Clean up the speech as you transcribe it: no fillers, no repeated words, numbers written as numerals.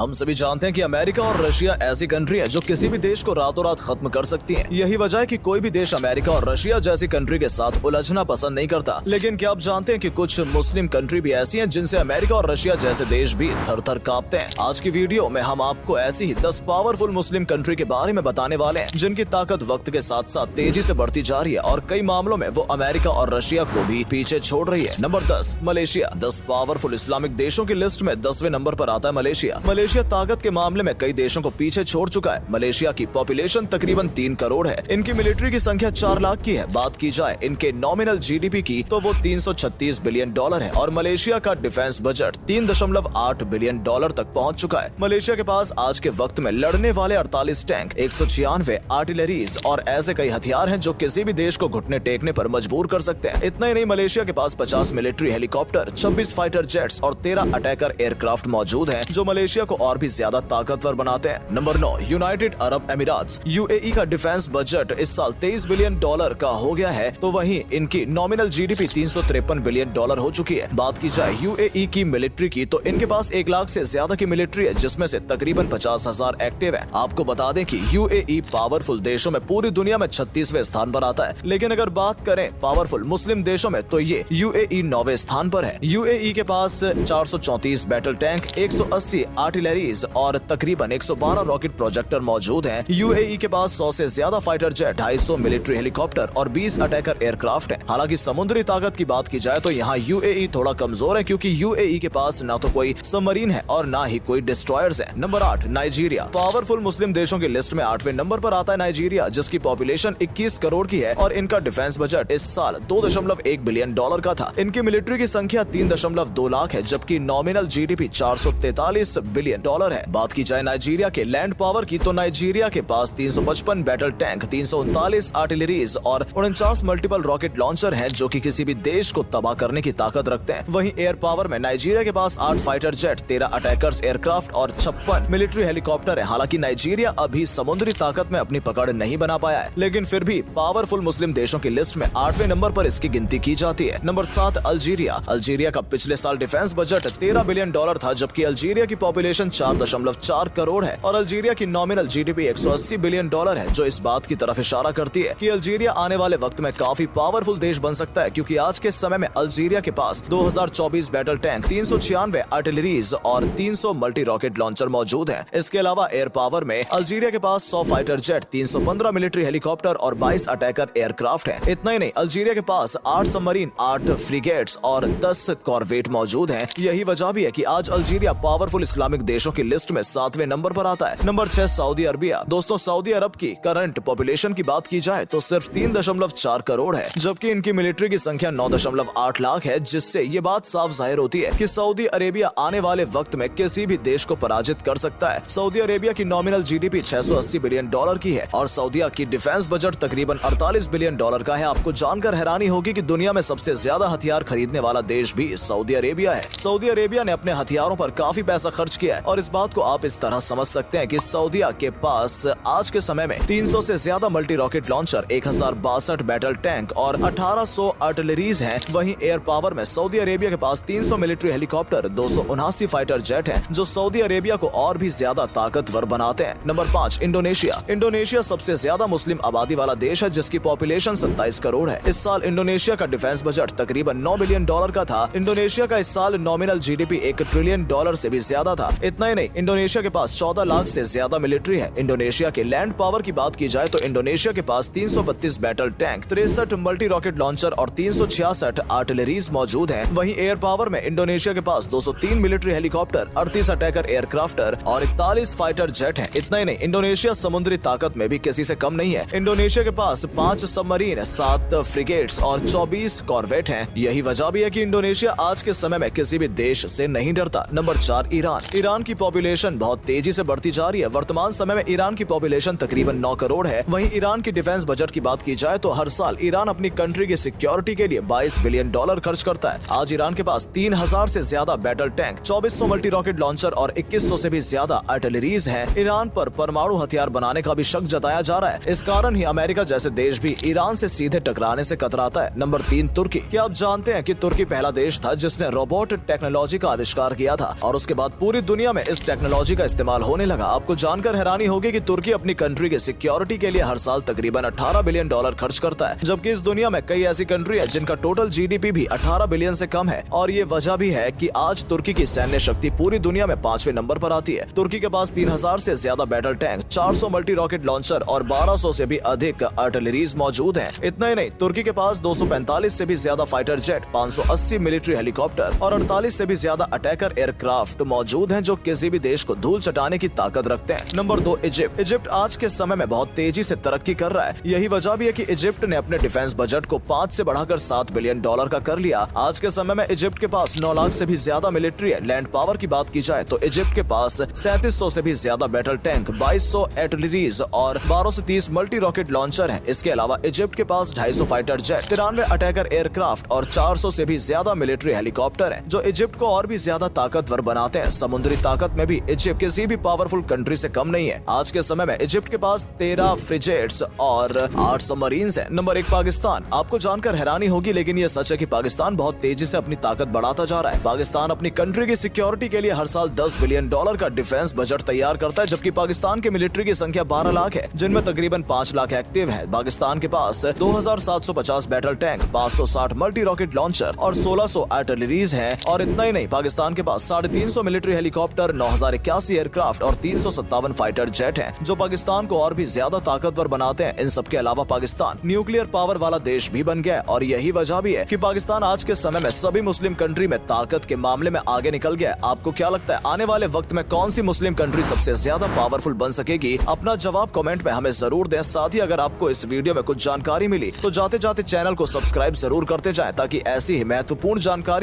हम सभी जानते हैं कि अमेरिका और रशिया ऐसी कंट्री है जो किसी भी देश को रातों रात खत्म कर सकती है। यही वजह है कि कोई भी देश अमेरिका और रशिया जैसी कंट्री के साथ उलझना पसंद नहीं करता। लेकिन क्या आप जानते हैं कि कुछ मुस्लिम कंट्री भी ऐसी हैं जिनसे अमेरिका और रशिया जैसे देश भी थर-थर कांपते हैं। आज की वीडियो में हम आपको ऐसी ही 10 पावरफुल मुस्लिम कंट्री के बारे में बताने वाले हैं जिनकी ताकत वक्त के साथ साथ तेजी से बढ़ती जा रही है और कई मामलों में वो अमेरिका और रशिया को भी पीछे छोड़ रही है। Number 10, Malaysia. 10 पावरफुल इस्लामिक देशों की लिस्ट में 10वें नंबर पर आता है मलेशिया। मलेशिया ताकत के मामले में कई देशों को पीछे छोड़ चुका है। मलेशिया की पॉपुलेशन तकरीबन 3 करोड़ है। इनकी मिलिट्री की संख्या 4 लाख की है। बात की जाए इनके नॉमिनल जीडीपी की तो वो 336 बिलियन डॉलर है और मलेशिया का डिफेंस बजट 3.8 बिलियन डॉलर तक पहुंच चुका है। मलेशिया के पास आज के वक्त में लड़ने वाले 48 टैंक, 196 आर्टिलरीज और ऐसे कई हथियार हैं जो किसी भी देश को घुटने टेकने पर मजबूर कर सकते हैं। इतना ही नहीं, मलेशिया के पास 50 मिलिट्री हेलीकॉप्टर, 26 फाइटर जेट्स और 13 अटैकर एयरक्राफ्ट मौजूद हैं जो मलेशिया को और भी ज्यादा ताकतवर बनाते हैं। नंबर 9, यूनाइटेड अरब अमीरात। यूएई का डिफेंस बजट इस साल 23 बिलियन डॉलर का हो गया है तो वहीं इनकी नॉमिनल जीडीपी 353 बिलियन डॉलर हो चुकी है। बात की जाए यूएई की मिलिट्री की तो इनके पास 1 लाख से ज्यादा की मिलिट्री है जिसमें से तकरीबन 50,000 एक्टिव है। आपको बता दें कि यूएई पावरफुल देशों में पूरी दुनिया में 36वें स्थान पर आता है। लेकिन अगर बात करें पावरफुल मुस्लिम देशों में तो ये यूएई 9वें स्थान पर है। यूएई के पास 434 बैटल टैंक, 180 आर्टिलरीज और तकरीबन 112 रॉकेट प्रोजेक्टर मौजूद हैं। यूएई के पास 100 से ज्यादा फाइटर जेट, 250 मिलिट्री हेलीकॉप्टर और 20 अटैकर एयरक्राफ्ट हैं। हालांकि समुद्री ताकत की बात की जाए तो यहाँ यूएई थोड़ा कमजोर है क्योंकि यूएई के पास ना तो कोई सबमरीन है और ना ही कोई डिस्ट्रॉयर्स है। Number 8, Nigeria. पावरफुल मुस्लिम देशों की लिस्ट में 8वें नंबर पर आता है नाइजीरिया, जिसकी पॉपुलेशन 21 करोड़ की है और इनका डिफेंस बजट इस साल 2.1 बिलियन डॉलर का था। इनकी मिलिट्री की संख्या 3.2 लाख है जबकि नॉमिनल जीडीपी 443 बिलियन डॉलर है। बात की जाए नाइजीरिया के लैंड पावर की तो नाइजीरिया के पास 355 बैटल टैंक, 339 आर्टिलरीज और 49 मल्टीपल रॉकेट लॉन्चर हैं जो कि किसी भी देश को तबाह करने की ताकत रखते हैं। वहीं एयर पावर में नाइजीरिया के पास 8 फाइटर जेट, 13 अटैकर्स एयरक्राफ्ट और 56 मिलिट्री हेलीकॉप्टर है। हालांकि नाइजीरिया अभी समुद्री ताकत में अपनी पकड़ नहीं बना पाया है, लेकिन फिर भी पावरफुल मुस्लिम देशों की लिस्ट में 8वें नंबर पर इसकी गिनती की जाती है। Number 7, Algeria. अल्जीरिया का पिछले साल डिफेंस बजट 13 बिलियन डॉलर था जबकि अल्जीरिया की पॉपुलेशन 4.4 करोड़ है और अल्जीरिया की नॉमिनल जीडीपी 180 बिलियन डॉलर है, जो इस बात की तरफ इशारा करती है कि अल्जीरिया आने वाले वक्त में काफी पावरफुल देश बन सकता है क्योंकि आज के समय में अल्जीरिया के पास 2024 बैटल टैंक, 396 आर्टिलरीज और 300 मल्टी रॉकेट लॉन्चर मौजूद हैं। इसके अलावा एयर पावर में अल्जीरिया के पास 100 फाइटर जेट, 315 मिलिट्री हेलीकॉप्टर और 22 अटैकर एयरक्राफ्ट है। इतना ही नहीं, अल्जीरिया के पास 8 सबमरीन, 8 फ्रिगेट्स और 10 कॉर्वेट मौजूद हैं। यही वजह भी है कि आज अल्जीरिया पावरफुल इस्लामिक देशों की लिस्ट में 7वें नंबर पर आता है। Number 6, Saudi Arabia. दोस्तों, सऊदी अरब की करंट पॉपुलेशन की बात की जाए तो सिर्फ 3.4 करोड़ है जबकि इनकी मिलिट्री की संख्या 9.8 लाख है, जिससे ये बात साफ जाहिर होती है कि सऊदी अरेबिया आने वाले वक्त में किसी भी देश को पराजित कर सकता है। सऊदी अरेबिया की नॉमिनल जीडीपी 680 बिलियन डॉलर की है और सऊदीया की डिफेंस बजट तकरीबन 48 बिलियन डॉलर का है। आपको जानकर हैरानी होगी कि दुनिया में सबसे ज्यादा हथियार खरीदने वाला देश भी सऊदी अरेबिया है। सऊदी अरेबिया ने अपने हथियारों पर काफी पैसा खर्च किया है और इस बात को आप इस तरह समझ सकते हैं कि सऊदीया के पास आज के समय में 300 से ज्यादा multi rocket launcher, 1062 battle tank और 1800 आर्टिलरीज हैं। वहीं एयर पावर में सऊदी अरेबिया के पास 300 मिलिट्री हेलीकॉप्टर, 279 फाइटर जेट हैं जो सऊदी अरेबिया को और भी ज्यादा ताकतवर बनाते हैं। Number 5, Indonesia. इंडोनेशिया सबसे ज्यादा मुस्लिम आबादी वाला देश है जिसकी पॉपुलेशन 27 करोड़ है। इस साल इंडोनेशिया का डिफेंस बजट तकरीबन 9 बिलियन डॉलर का था। इंडोनेशिया का इस साल नॉमिनल जीडीपी 1 ट्रिलियन डॉलर से भी ज्यादा था। इतना ही नहीं, इंडोनेशिया के पास 14 लाख से ज्यादा मिलिट्री है। इंडोनेशिया के लैंड पावर की बात की जाए तो इंडोनेशिया के पास 332 battle tank, 63 multi rocket launcher और 366 आर्टिलरीज मौजूद हैं। वहीं एयर पावर में इंडोनेशिया के पास 203 मिलिट्री हेलीकॉप्टर, 38 अटैकर एयरक्राफ्ट और 41 फाइटर जेट हैं। इतना ही नहीं, इंडोनेशिया समुद्री ताकत में भी किसी से कम नहीं है। इंडोनेशिया के पास 5 सबमरीन, 7 फ्रिगेट्स और 24 कॉर्वेट हैं। यही वजह भी है कि इंडोनेशिया आज के समय में किसी भी देश से नहीं डरता। Number 4, Iran. ईरान की पॉपुलेशन बहुत तेजी से बढ़ती जा रही है। वर्तमान समय में ईरान की पॉपुलेशन तकरीबन 9 करोड़ है। वहीं ईरान की डिफेंस बजट की बात की जाए तो हर साल ईरान अपनी कंट्री की सिक्योरिटी के लिए 22 बिलियन डॉलर खर्च करता है। आज ईरान के पास 3000 से ज्यादा battle tank, 2400 multi rocket launcher और 2100 से भी ज्यादा आर्टिलरीज हैं। ईरान पर परमाणु हथियार बनाने का भी शक जताया जा रहा है। इस कारण ही अमेरिका जैसे देश भी ईरान से सीधे टकराने से कतराता है। नंबर 3, तुर्की। क्या आप जानते हैं कि तुर्की पहला देश था जिसने रोबोट टेक्नोलॉजी का आविष्कार किया था और उसके बाद पूरी दुनिया दुनिया में इस टेक्नोलॉजी का इस्तेमाल होने लगा। आपको जानकर हैरानी होगी कि तुर्की अपनी कंट्री की सिक्योरिटी के लिए हर साल तकरीबन 18 बिलियन डॉलर खर्च करता है, जबकि इस दुनिया में कई ऐसी कंट्री है जिनका टोटल जीडीपी भी 18 बिलियन से कम है। और ये वजह भी है कि आज तुर्की की सैन्य शक्ति पूरी दुनिया में 5वें नंबर पर आती है। तुर्की के पास 3000 से ज्यादा battle tank, 400 multi rocket launcher और 1200 से भी अधिक आर्टिलरीज मौजूद हैं। इतना ही नहीं, तुर्की के पास 245 से भी ज्यादा फाइटर जेट, 580 मिलिट्री हेलीकॉप्टर और 48 से भी ज्यादा अटैकर एयरक्राफ्ट मौजूद हैं, जो किसी भी देश को धूल चटाने की ताकत रखते हैं। Number 2, Egypt. इजिप्ट आज के समय में बहुत तेजी से तरक्की कर रहा है। यही वजह भी है कि इजिप्ट ने अपने डिफेंस बजट को 5 से बढ़ाकर 7 बिलियन डॉलर का कर लिया। आज के समय में इजिप्ट के पास 9 लाख से भी ज्यादा मिलिट्री है। लैंड पावर की बात की जाए तो इजिप्ट के पास 3700 से भी ज्यादा बैटल टैंक, 2200 आर्टिलरीज और 12 से 30 मल्टी रॉकेट लॉन्चर हैं। इसके अलावा इजिप्ट के पास 250 फाइटर जेट, 93 अटैकर एयरक्राफ्ट और 400 से भी ज्यादा मिलिट्री हेलीकॉप्टर हैं, जो इजिप्ट को और भी ज्यादा ताकतवर बनाते हैं। समुद्री ताकत में भी इजिप्ट किसी भी पावरफुल कंट्री से कम नहीं है। आज के समय में इजिप्ट के पास 13 फ्रिगेट्स और 8 सबमरीन्स हैं। नंबर 1, पाकिस्तान। आपको जानकर हैरानी होगी, लेकिन ये सच है कि पाकिस्तान बहुत तेजी से अपनी ताकत बढ़ाता जा रहा है। पाकिस्तान अपनी कंट्री की सिक्योरिटी के लिए हर साल 10 बिलियन डॉलर का डिफेंस बजट तैयार करता है, जबकि पाकिस्तान की मिलिट्री की संख्या 12 लाख है, जिनमें तकरीबन 5 लाख एक्टिव है। पाकिस्तान के पास 2750 battle tank, 560 multi rocket launcher और 1600 आर्टिलरीज हैं। और इतना ही नहीं, पाकिस्तान के पास 350 मिलिट्री हेलीकॉप्टर, 9081 एयरक्राफ्ट और 357 फाइटर जेट हैं, जो पाकिस्तान को और भी ज्यादा ताकतवर बनाते हैं। इन सब के अलावा पाकिस्तान न्यूक्लियर पावर वाला देश भी बन गया है, और यही वजह भी है कि पाकिस्तान आज के समय में सभी मुस्लिम कंट्री में ताकत के मामले में आगे निकल गया है। आपको क्या लगता है, आने वाले वक्त में कौन सी मुस्लिम कंट्री सबसे ज्यादा पावरफुल बन सकेगी? अपना जवाब कमेंट में हमें जरूर दें। साथ ही अगर आपको इस वीडियो में कुछ जानकारी मिली तो जाते जाते चैनल को सब्सक्राइब जरूर करते जाएं, ताकि ऐसी ही महत्वपूर्ण जानकारियां